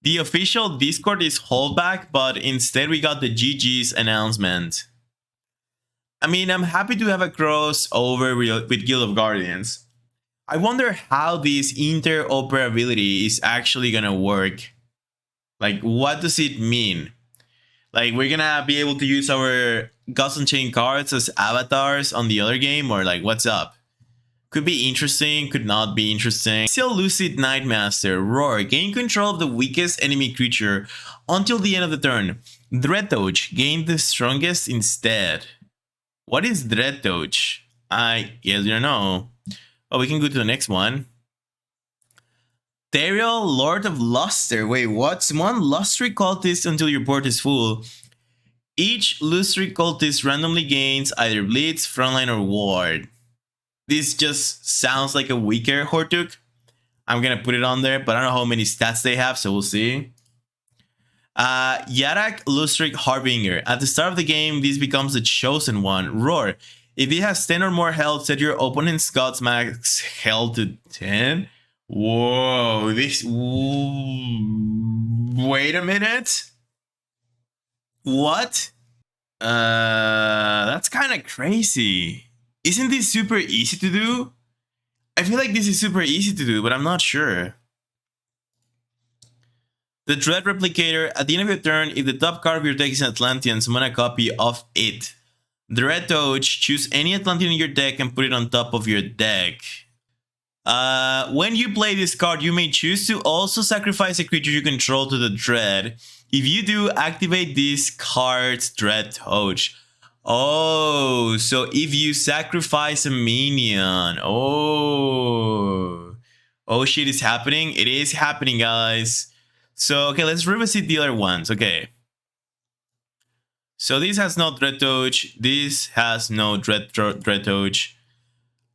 The official Discord is holdback, but instead we got the GG's announcement. I mean, I'm happy to have a crossover with Guild of Guardians. I wonder how this interoperability is actually gonna work. Like, what does it mean? Like, we're gonna be able to use our Gods Unchained cards as avatars on the other game, or like, what's up? Could be interesting, could not be interesting. Still Lucid Nightmaster. Roar. Gain control of the weakest enemy creature until the end of the turn. Dreadtouch. Gain the strongest instead. What is Dreadtouch? I guess you don't know. Oh, we can go to the next one. Teriel, Lord of Luster. Wait, what? Summon Lustry Cultist until your board is full. Each Lustry Cultist randomly gains either Blitz, Frontline, or Ward. This just sounds like a weaker Hortuk. I'm gonna put it on there, but I don't know how many stats they have, so we'll see. Yarak Lustrik Harbinger. At the start of the game, this becomes the chosen one. Roar. If it has 10 or more health, set your opponent's God's max health to 10. Whoa, this... Wait a minute. What? That's kind of crazy. Isn't this super easy to do? I feel like this is super easy to do, but I'm not sure. The Dread Replicator. At the end of your turn, if the top card of your deck is an Atlantean, summon a copy of it. Dreadtouch. Choose any Atlantean in your deck and put it on top of your deck. When you play this card, you may choose to also sacrifice a creature you control to the Dread. If you do, activate this card's Dreadtouch. Oh, so if you sacrifice a minion. Oh shit, it's happening. It is happening, guys. So, okay, let's revisit the other ones. Okay. So this has no Dreadtouch. This has no Dreadtouch.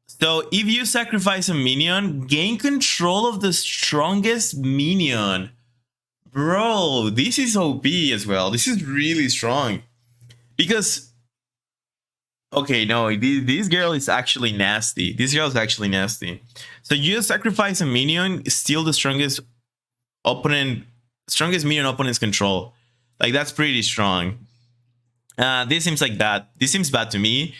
So if you sacrifice a minion, gain control of the strongest minion. Bro, this is OP as well. This is really strong. Because... Okay, no, this girl is actually nasty. This girl is actually nasty. So you sacrifice a minion, steal the strongest minion opponent's control. Like, that's pretty strong. This seems like that. This seems bad to me.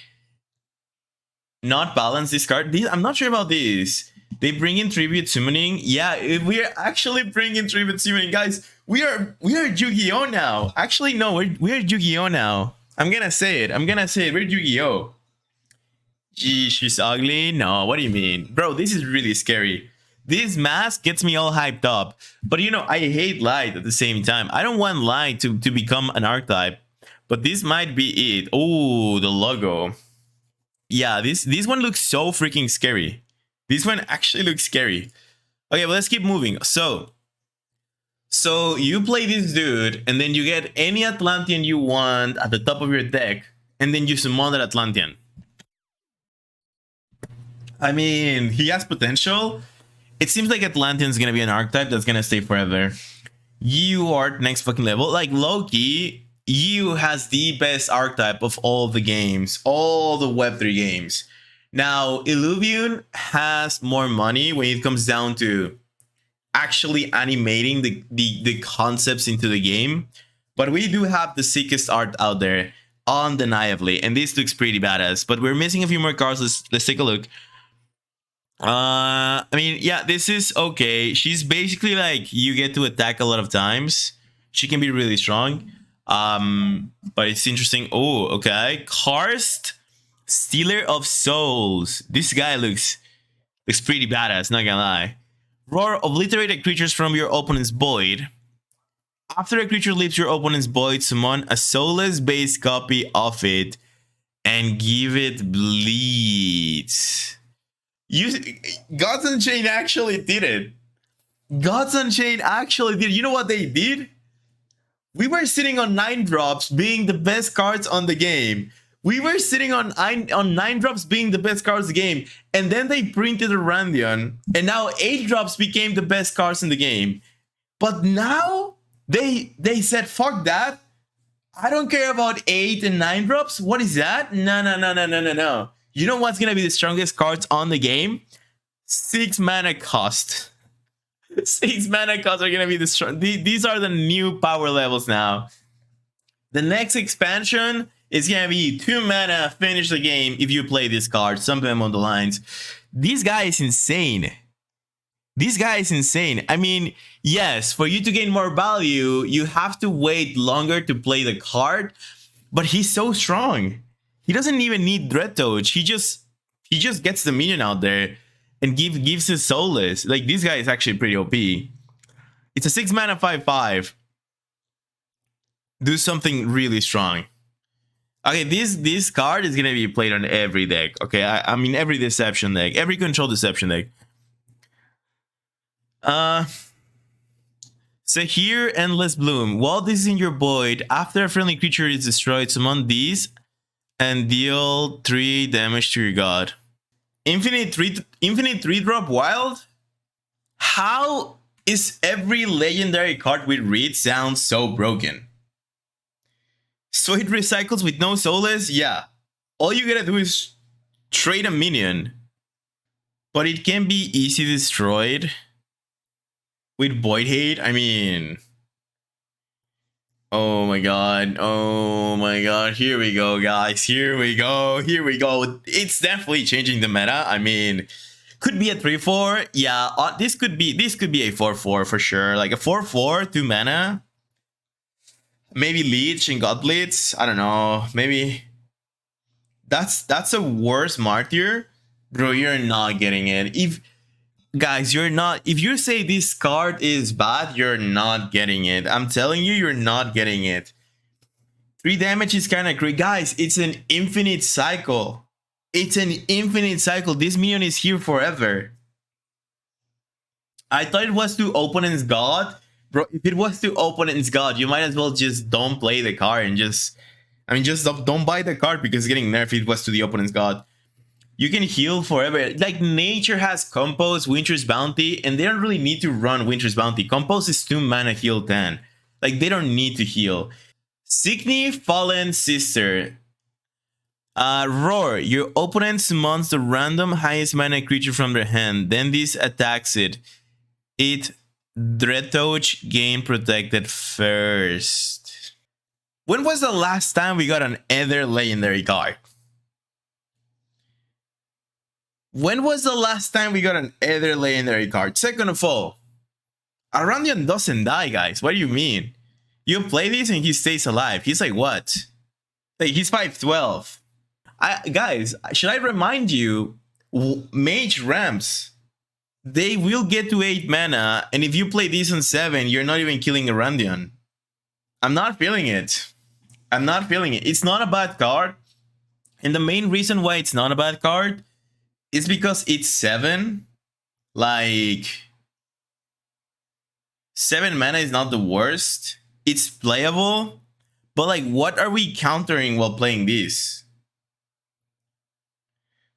Not balance this card. I'm not sure about this. They bring in tribute summoning. Yeah, if we're actually bringing tribute summoning, guys, we are Yu-Gi-Oh now. Actually, no, we're Yu-Gi-Oh now. I'm gonna say it. We're Yu-Gi-Oh. Gee, she's ugly? No, what do you mean? Bro, this is really scary. This mask gets me all hyped up. But you know, I hate light at the same time. I don't want light to become an archetype. But this might be it. Oh, the logo. Yeah, this one looks so freaking scary. This one actually looks scary. Okay, well, let's keep moving. So you play this dude, and then you get any Atlantean you want at the top of your deck, and then you summon that Atlantean. I mean, he has potential. It seems like Atlantean's gonna be an archetype that's gonna stay forever. You are next fucking level. Like, low-key, you has the best archetype of all the games. All the Web3 games. Now, Illuvium has more money when it comes down to actually animating the concepts into the game, but we do have the sickest art out there, undeniably, and this looks pretty badass. But we're missing a few more cards. Let's take a look. I mean, yeah, this is okay. She's basically like, you get to attack a lot of times. She can be really strong, but it's interesting. Oh, okay. Karst, Stealer of Souls. This guy looks pretty badass, not gonna lie. Roar, obliterate creatures from your opponent's void. After a creature leaves your opponent's void, summon a soulless base copy of it and give it bleeds. Gods Unchained actually did it. Gods Unchained actually did. You know what they did? We were sitting on 9-drops being the best cards on the game. We were sitting on 9-drops being the best cards in the game, and then they printed a Randion, and now 8-drops became the best cards in the game. But now they said, fuck that. I don't care about 8 and 9-drops. What is that? No. You know what's gonna be the strongest cards on the game? 6 mana cost. 6 mana costs are gonna be the strong. These are the new power levels now. The next expansion is gonna be 2 mana, finish the game if you play this card. Some of them on the lines. This guy is insane. This guy is insane. I mean, yes, for you to gain more value, you have to wait longer to play the card, but he's so strong. He doesn't even need Dread Touch. He just gets the minion out there and gives his soulless. Like, this guy is actually pretty OP. It's a 6 mana 5/5. Do something really strong. Okay, this card is gonna be played on every deck. Okay, I mean every deception deck, every control deception deck. So here, Endless Bloom. While this is in your void, after a friendly creature is destroyed, summon these and deal 3 damage to your god. Infinite 3-drop wild? How is every legendary card we read sounds so broken? So it recycles with no soulless? Yeah. All you gotta do is trade a minion. But it can be easy destroyed with Void Hate. I mean, oh my god, here we go, guys, here we go. It's definitely changing the meta. I mean, could be a 3/4. Yeah, this could be a 4/4 for sure. Like a 4/4, 2 mana. Maybe Leech and God Blitz. I don't know. Maybe that's a worse Martyr. Bro, you're not getting it. Guys, if you say this card is bad, you're not getting it. I'm telling you, you're not getting it. 3 damage is kind of great. Guys, it's an infinite cycle. It's an infinite cycle. This minion is here forever. I thought it was to opponent's god. Bro, if it was to opponent's god, you might as well just don't play the card and just don't buy the card because it's getting nerfed if it was to the opponent's god. You can heal forever. Like, nature has Compose, Winter's Bounty, and they don't really need to run Winter's Bounty. Compose is 2 mana heal 10. Like, they don't need to heal. Signy Fallen Sister. Roar. Your opponent summons the random highest mana creature from their hand. Then this attacks it. It Dread Touch, gain protected first. When was the last time we got an other legendary card? When was the last time we got an other legendary card? Second of all, Arandian doesn't die, guys. What do you mean? You play this and he stays alive. He's like, what? Like, he's 5/12. Guys, should I remind you, mage ramps, they will get to 8 mana, and if you play this on 7, you're not even killing Arandian. I'm not feeling it. I'm not feeling it. It's not a bad card. And the main reason why it's not a bad card is because it's 7. Like, 7 mana is not the worst. It's playable. But like, what are we countering while playing this?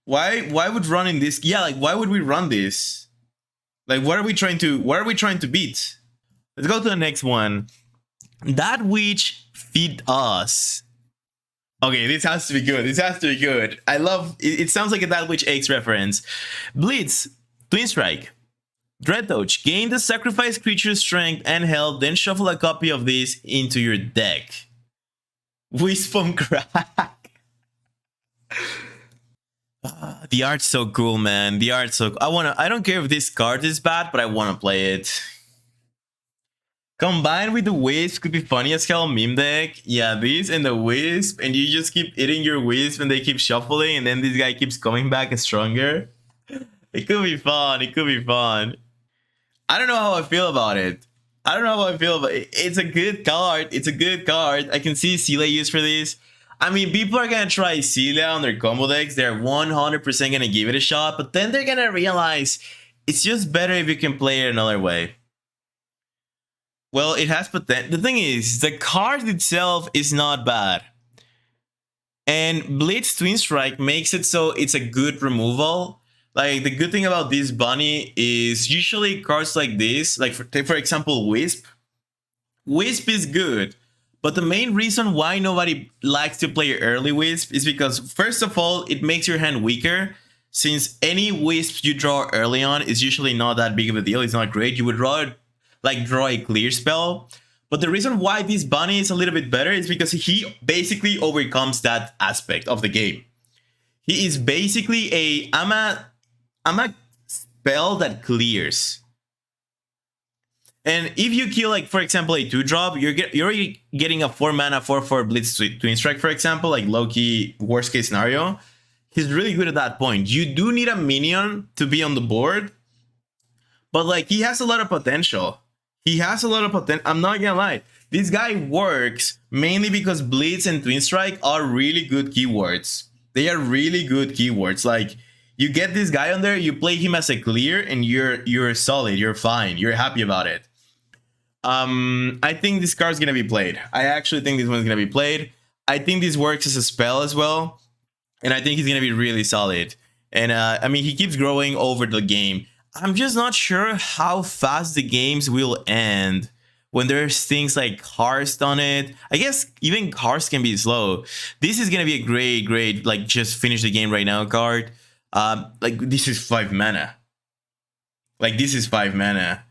Why would running this? Yeah, like, why would we run this? Like, what are we trying to beat? Let's go to the next one. That which feed us. Okay, this has to be good. This has to be good. I love it. It sounds like a That Which Aches reference. Blitz, Twin Strike, Dread Touch. Gain the sacrifice creature's strength and health, then shuffle a copy of this into your deck. Wisp on Crack. The art's so cool, man. The art's so I don't care if this card is bad, but I wanna play it. Combined with the Wisp could be funny as hell meme deck. Yeah, this and the Wisp, and you just keep hitting your Wisp and they keep shuffling, and then this guy keeps coming back stronger. It could be fun. It could be fun. I don't know how I feel about it. I don't know how I feel about it. It's a good card. It's a good card. I can see Celia used for this. I mean, people are gonna try Celia on their combo decks. They're 100% gonna give it a shot, but then they're gonna realize it's just better if you can play it another way. Well, it has potential. The thing is, the card itself is not bad. And Blitz Twin Strike makes it so it's a good removal. Like, the good thing about this bunny is usually cards like this, like for example, Wisp. Wisp is good, but the main reason why nobody likes to play early Wisp is because, first of all, it makes your hand weaker. since any wisp you draw early on is usually not that big of a deal. It's not great. You would rather like draw a clear spell. But the reason why this bunny is a little bit better is because he basically overcomes that aspect of the game. He is basically I'm a spell that clears. And if you kill, like, for example, a 2-drop, you're already getting a 4 mana 4/4 Blitz Twin Strike, for example, like low-key worst case scenario. He's really good at that point. You do need a minion to be on the board, but like he has a lot of potential. He has a lot of potential. I'm not gonna lie. This guy works mainly because Blitz and Twin Strike are really good keywords. They are really good keywords. Like, you get this guy on there, you play him as a clear, and you're solid, you're fine, you're happy about it. I think this card's gonna be played. I actually think this one's gonna be played. I think this works as a spell as well, and I think he's gonna be really solid. And I mean, he keeps growing over the game. I'm just not sure how fast the games will end when there's things like Karst on it. I guess even Karst can be slow. This is gonna be a great, like, just finish the game right now card. Like, this is 5 mana. Like, this is 5 mana.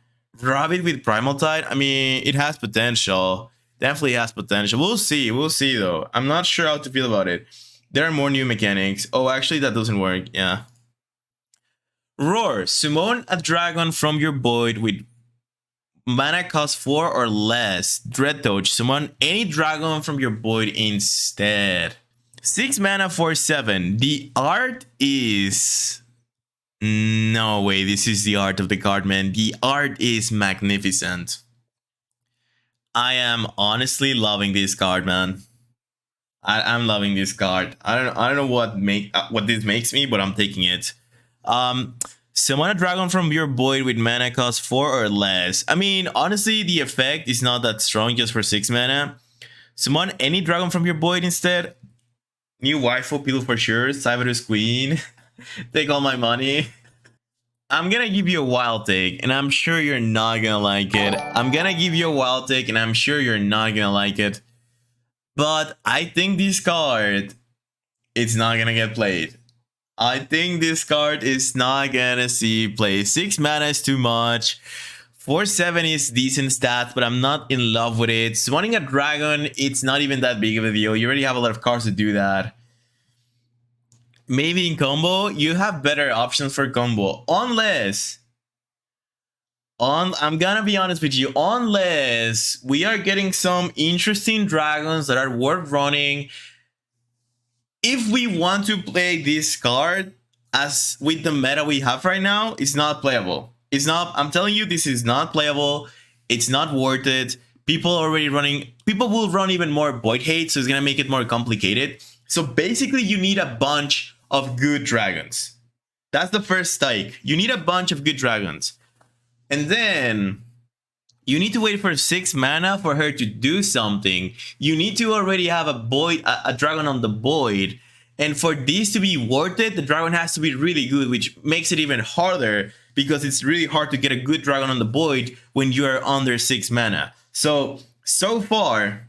Rabbit with Primal Tide, I mean, it has potential. Definitely has potential. We'll see though. I'm not sure how to feel about it. There are more new mechanics. Oh, actually, that doesn't work. Yeah. Roar. Summon a dragon from your void with mana cost 4 or less. Dreadtouch. Summon any dragon from your void instead. 6 mana for 7. The art is... No way, this is the art of the card, man. The art is magnificent. I am honestly loving this card, man. I'm loving this card. I don't know what this makes me, but I'm taking it. Summon a dragon from your void with mana cost 4 or less. I mean, honestly, the effect is not that strong just for 6 mana. Summon any dragon from your void instead. New waifu pillow for sure. Cyberus Queen. Take all my money. I'm gonna give you a wild take, and I'm sure you're not gonna like it. I'm gonna give you a wild take, and I'm sure you're not gonna like it. But I think this card, it's not gonna get played. I think this card is not gonna see play. 6 mana is too much. 4/7 is decent stats, but I'm not in love with it. Summoning a dragon, it's not even that big of a deal. You already have a lot of cards to do that. Maybe in combo, you have better options for combo. Unless, I'm gonna be honest with you, unless we are getting some interesting dragons that are worth running. If we want to play this card as with the meta we have right now, it's not playable. It's not, I'm telling you, this is not playable. It's not worth it. People will run even more Void Hate, so it's gonna make it more complicated. So basically, you need a bunch of good dragons. That's the first stake. You need a bunch of good dragons. And then you need to wait for 6 mana for her to do something. You need to already have a dragon on the void. And for this to be worth it, the dragon has to be really good, which makes it even harder because it's really hard to get a good dragon on the void when you are under 6 mana. So far,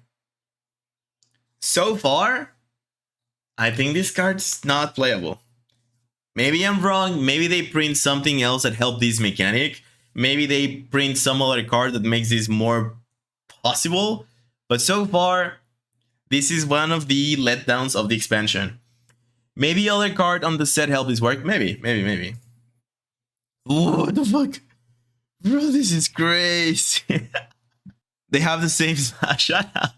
I think this card's not playable. Maybe I'm wrong. Maybe they print something else that helps this mechanic. Maybe they print some other card that makes this more possible. But so far, this is one of the letdowns of the expansion. Maybe other card on the set help this work. Maybe. Ooh, what the fuck? Bro, this is crazy. They have the same slash. Shut up.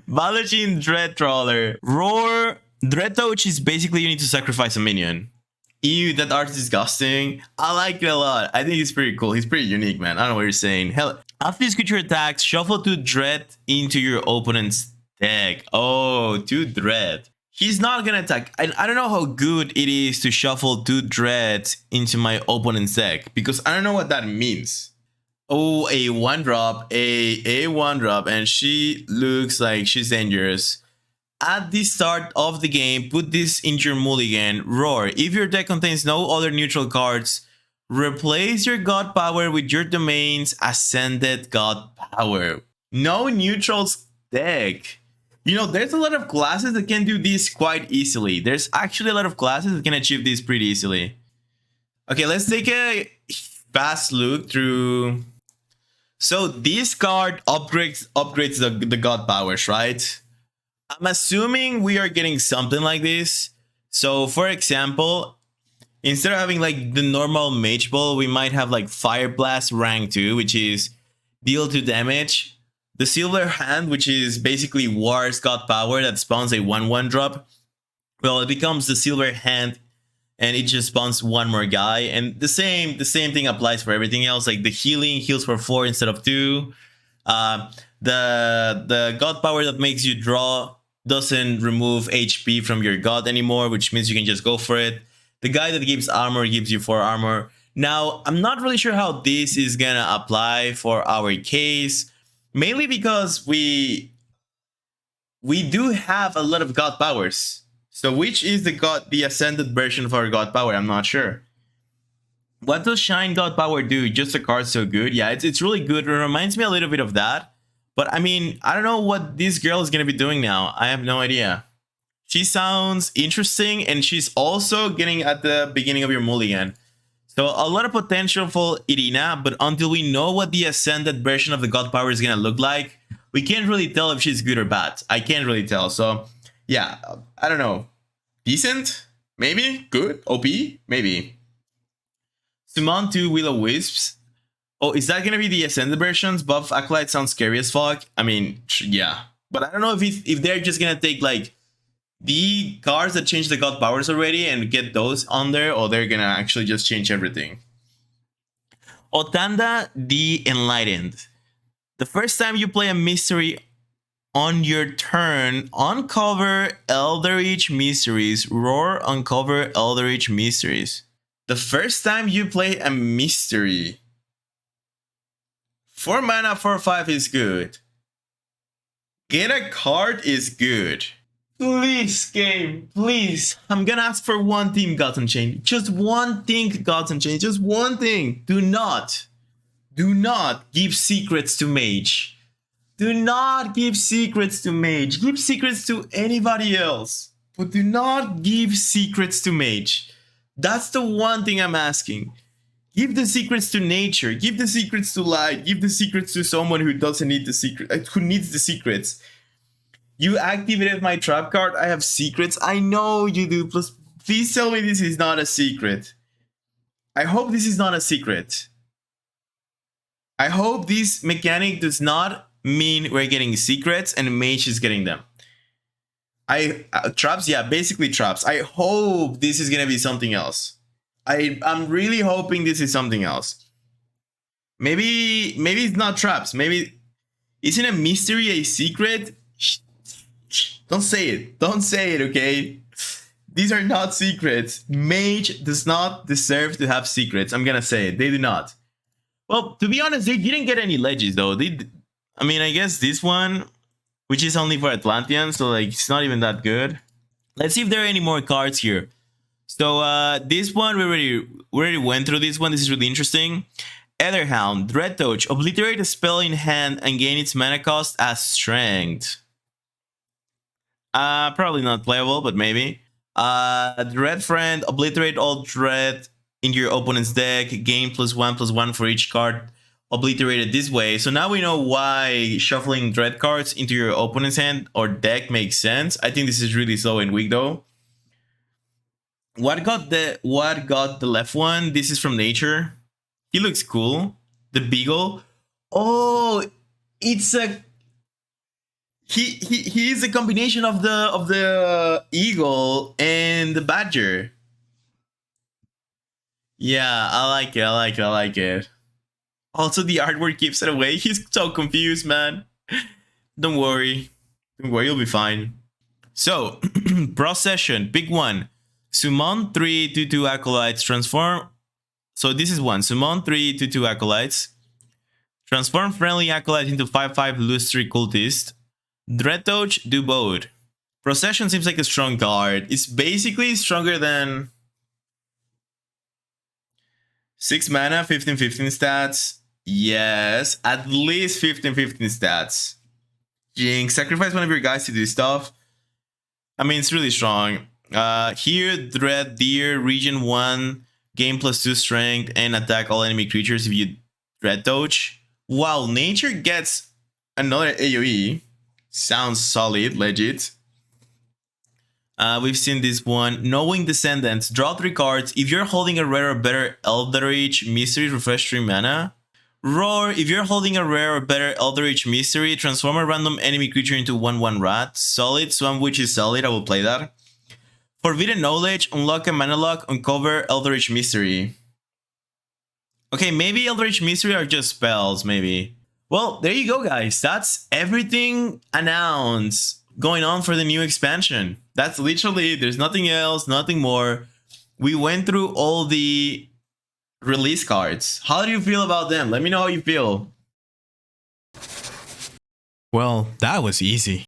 Balajin Dread Trawler. Roar. Dreadtouch is basically you need to sacrifice a minion. Ew, that art is disgusting. I like it a lot. I think he's pretty cool. He's pretty unique, man. I don't know what you're saying. Hell, after this creature attacks, shuffle 2 Dread into your opponent's deck. Oh, 2 Dread. He's not gonna attack. I don't know how good it is to shuffle 2 Dreads into my opponent's deck because I don't know what that means. Oh, a 1-drop, a 1-drop, and she looks like she's dangerous. At the start of the game, put this in your mulligan. Roar. If your deck contains no other neutral cards, replace your god power with your domain's ascended god power. No neutrals deck. You know, there's a lot of classes that can do this quite easily. There's actually a lot of classes that can achieve this pretty easily. Okay, let's take a fast look through. So this card upgrades the god powers, right? I'm assuming we are getting something like this. So for example, instead of having like the normal mage ball, we might have like fire blast rank 2, which is deal 2 damage. The silver hand, which is basically War's god power that spawns a 1/1 drop. Well, it becomes the silver hand and it just spawns one more guy. And the same thing applies for everything else. Like the healing heals for 4 instead of 2. The god power that makes you draw doesn't remove HP from your god anymore, which means you can just go for it. The guy that gives armor gives you 4 armor. Now, I'm not really sure how this is gonna apply for our case, mainly because we do have a lot of god powers. So which is the ascended version of our god power? I'm not sure. What does Shine God Power do? Just a card so good? Yeah, it's really good. It reminds me a little bit of that. But I mean, I don't know what this girl is going to be doing now. I have no idea. She sounds interesting, and she's also getting at the beginning of your mulligan. So a lot of potential for Irina, but until we know what the ascended version of the God Power is going to look like, we can't really tell if she's good or bad. I can't really tell. So yeah, I don't know. Decent? Maybe? Good? OP? Maybe. Summon 2 Will-O-Wisps. Oh, is that gonna be the Ascended versions? Buff Acolyte sounds scary as fuck. I mean, yeah. But I don't know if they're just gonna take, like, the cards that change the god powers already and get those on there, or they're gonna actually just change everything. Otanda the Enlightened. The first time you play a mystery on your turn, uncover Eldritch Mysteries. Roar, uncover Eldritch Mysteries. The first time you play a mystery. 4 mana, 4/5 is good. Get a card is good. Please, game, please. I'm gonna ask for one thing, Gods Unchained. Just one thing, Gods Unchained. Just one thing. Do not give secrets to Mage. Do not give secrets to Mage. Give secrets to anybody else. But do not give secrets to Mage. That's the one thing I'm asking. Give the secrets to nature. Give the secrets to light. Give the secrets to someone who doesn't need the secret, who needs the secrets. You activated my trap card. I have secrets. I know you do. Please tell me this is not a secret. I hope this is not a secret. I hope this mechanic does not mean we're getting secrets and Mage is getting them. Traps, yeah, basically traps. I hope this is gonna be something else. I'm really hoping this is something else. Maybe it's not traps. Maybe isn't a mystery a secret? Shh. Don't say it. Don't say it, okay? These are not secrets. Mage does not deserve to have secrets. I'm gonna say it. They do not. Well, to be honest, they didn't get any ledges though. I mean, I guess this one, which is only for Atlanteans, so like it's not even that good. Let's see if there are any more cards here. So this one, we already went through this one. This is really interesting. Etherhound, Dread Touch, obliterate a spell in hand and gain its mana cost as strength. Probably not playable, but maybe. Dread Friend, obliterate all dread in your opponent's deck, gain +1/+1 for each card obliterated this way. So now we know why shuffling dread cards into your opponent's hand or deck makes sense. I think this is really slow and weak though. What got the left one? This is from nature. He looks cool. The beagle. Oh, it's a he is a combination of the eagle and the badger. Yeah, I like it. Also, the artwork gives it away. He's so confused, man. Don't worry, you'll be fine. So, Procession, big one. Summon 3 2/2 acolytes. Transform. So this is one. Summon 3 2/2 acolytes. Transform friendly acolyte into 5/5 Lustre cultist. Dread Touch, do both. Procession seems like a strong card. It's basically stronger than 6 mana, 15/15 stats. Yes, at least 15/15 stats. Jinx, sacrifice one of your guys to do stuff. I mean, it's really strong. Here, Dread Deer, Region 1, gain +2 strength, and attack all enemy creatures if you Dread Dodge. Wow, Nature gets another AoE. Sounds solid, legit. We've seen this one. Knowing Descendants. Draw 3 cards. If you're holding a rare or better Eldritch Mystery, refresh 3 mana. Roar. If you're holding a rare or better Eldritch Mystery, transform a random enemy creature into 1/1 rat. Solid. Swamp Witch is solid. I will play that. Forbidden Knowledge. Unlock a mana lock. Uncover Eldritch Mystery. Okay, maybe Eldritch Mystery are just spells, maybe. Well, there you go, guys. That's everything announced going on for the new expansion. That's literally, there's nothing else, nothing more. We went through all the release cards. How do you feel about them? Let me know how you feel. Well, that was easy.